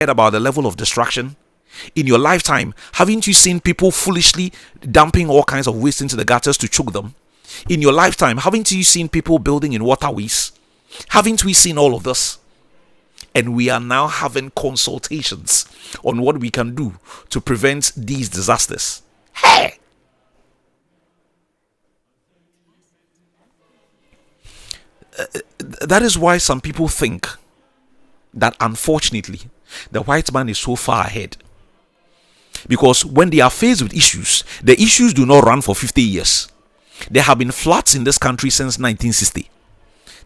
about the level of destruction? In your lifetime, haven't you seen people foolishly dumping all kinds of waste into the gutters to choke them? In your lifetime, haven't you seen people building in waterways? Haven't we seen all of this? And we are now having consultations on what we can do to prevent these disasters. Hey! That is why some people think that, unfortunately, the white man is so far ahead. Because when they are faced with issues, the issues do not run for 50 years. There have been floods in this country since 1960.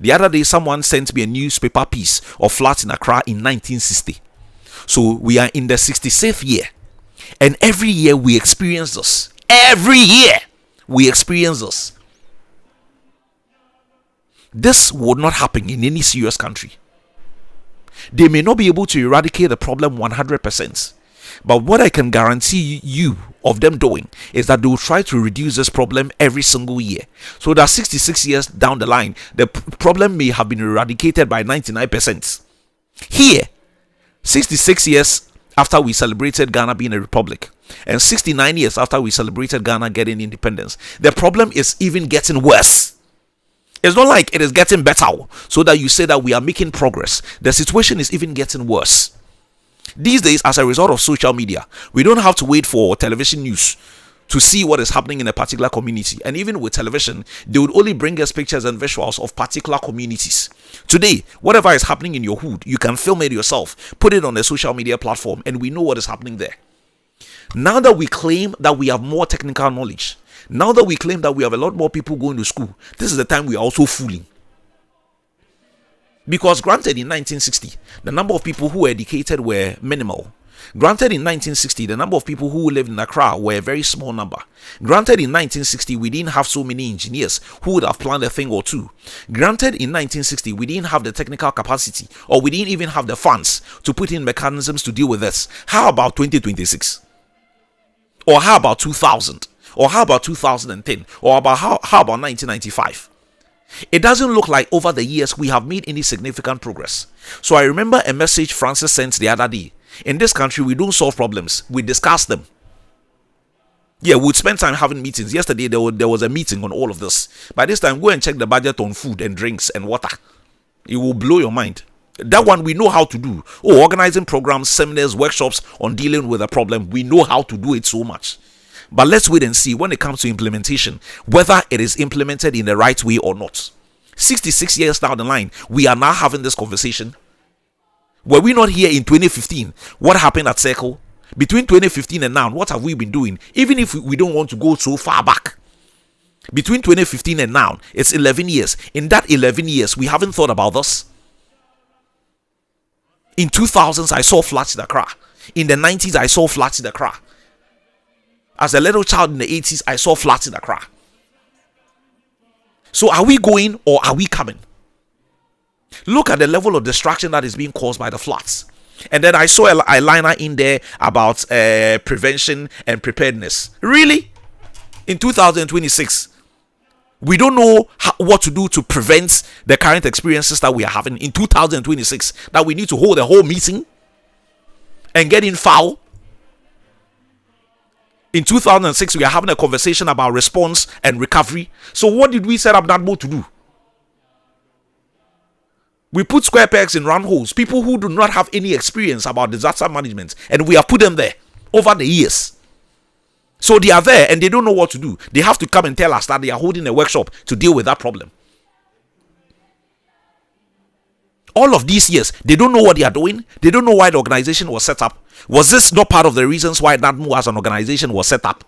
The other day, someone sent me a newspaper piece of floods in Accra in 1960. So we are in the 66th year. And every year we experience this. Every year we experience this. This would not happen in any serious country. They may not be able to eradicate the problem 100%. But what I can guarantee you of them doing is that they will try to reduce this problem every single year. So that 66 years down the line, the problem may have been eradicated by 99%. Here, 66 years after we celebrated Ghana being a republic, and 69 years after we celebrated Ghana getting independence, the problem is even getting worse. It's not like it is getting better, so that you say that we are making progress. The situation is even getting worse. These days, as a result of social media, we don't have to wait for television news to see what is happening in a particular community. And even with television, they would only bring us pictures and visuals of particular communities. Today, whatever is happening in your hood, you can film it yourself, put it on a social media platform, and we know what is happening there. Now that we claim that we have more technical knowledge, now that we claim that we have a lot more people going to school, this is the time we are also fooling. Because granted, in 1960, the number of people who were educated were minimal. Granted, in 1960, the number of people who lived in Accra were a very small number. Granted, in 1960, we didn't have so many engineers who would have planned a thing or two. Granted, in 1960, we didn't have the technical capacity, or we didn't even have the funds to put in mechanisms to deal with this. How about 2026? Or how about 2000? Or how about 2010? Or how about 1995? It doesn't look like over the years we have made any significant progress. So I remember a message Francis sent the other day. In this country, we don't solve problems, we discuss them. Yeah, we'd spend time having meetings. Yesterday, there was a meeting on all of this. By this time, go and check the budget on food and drinks and water. It will blow your mind. That one we know how to do. Oh, organizing programs, seminars, workshops on dealing with a problem. We know how to do it so much. But let's wait and see when it comes to implementation, whether it is implemented in the right way or not. 66 years down the line, we are now having this conversation. Were we not here in 2015? What happened at Circle? Between 2015 and now, what have we been doing? Even if we don't want to go so far back. Between 2015 and now, it's 11 years. In that 11 years, we haven't thought about this. In 2000s, I saw floods in Accra. In the 90s, I saw floods in Accra. As a little child in the 80s, I saw floods in Accra. So are we going or are we coming? Look at the level of destruction that is being caused by the floods. And then I saw a liner in there about prevention and preparedness. Really? In 2026, we don't know what to do to prevent the current experiences that we are having in 2026, that we need to hold a whole meeting and get in foul. In 2006, we are having a conversation about response and recovery. So what did we set up that board to do? We put square pegs in round holes. People who do not have any experience about disaster management, and we have put them there over the years. So they are there and they don't know what to do. They have to come and tell us that they are holding a workshop to deal with that problem. All of these years, they don't know what they are doing. They don't know why the organization was set up. Was this not part of the reasons why Dwomoh as an organization was set up?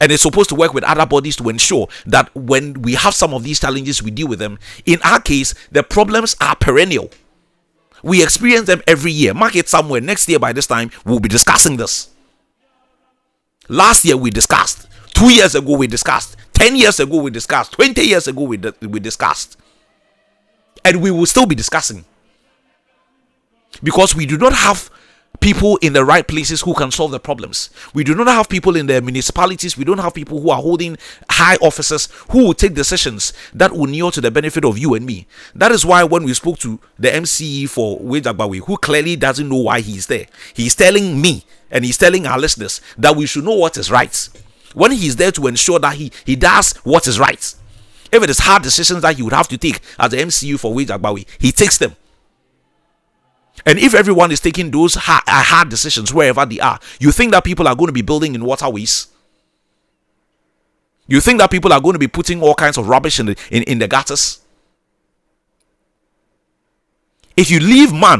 And it's supposed to work with other bodies to ensure that when we have some of these challenges, we deal with them. In our case, the problems are perennial. We experience them every year. Mark it somewhere. Next year by this time, we'll be discussing this. Last year we discussed. 2 years ago we discussed. 10 years ago we discussed. 20 years ago we discussed. And we will still be discussing. Because we do not have people in the right places who can solve the problems. We do not have people in the municipalities. We don't have people who are holding high offices who will take decisions that will kneel to the benefit of you and me. That is why when we spoke to the MCE for Wage Agbawi, who clearly doesn't know why he's there, he's telling me and he's telling our listeners that we should know what is right. When he's there to ensure that he does what is right. If it is hard decisions that he would have to take as the MCU for Wage Agbawi, he takes them. And if everyone is taking those hard decisions wherever they are, you think that people are going to be building in waterways? You think that people are going to be putting all kinds of rubbish in the gutters? If you leave man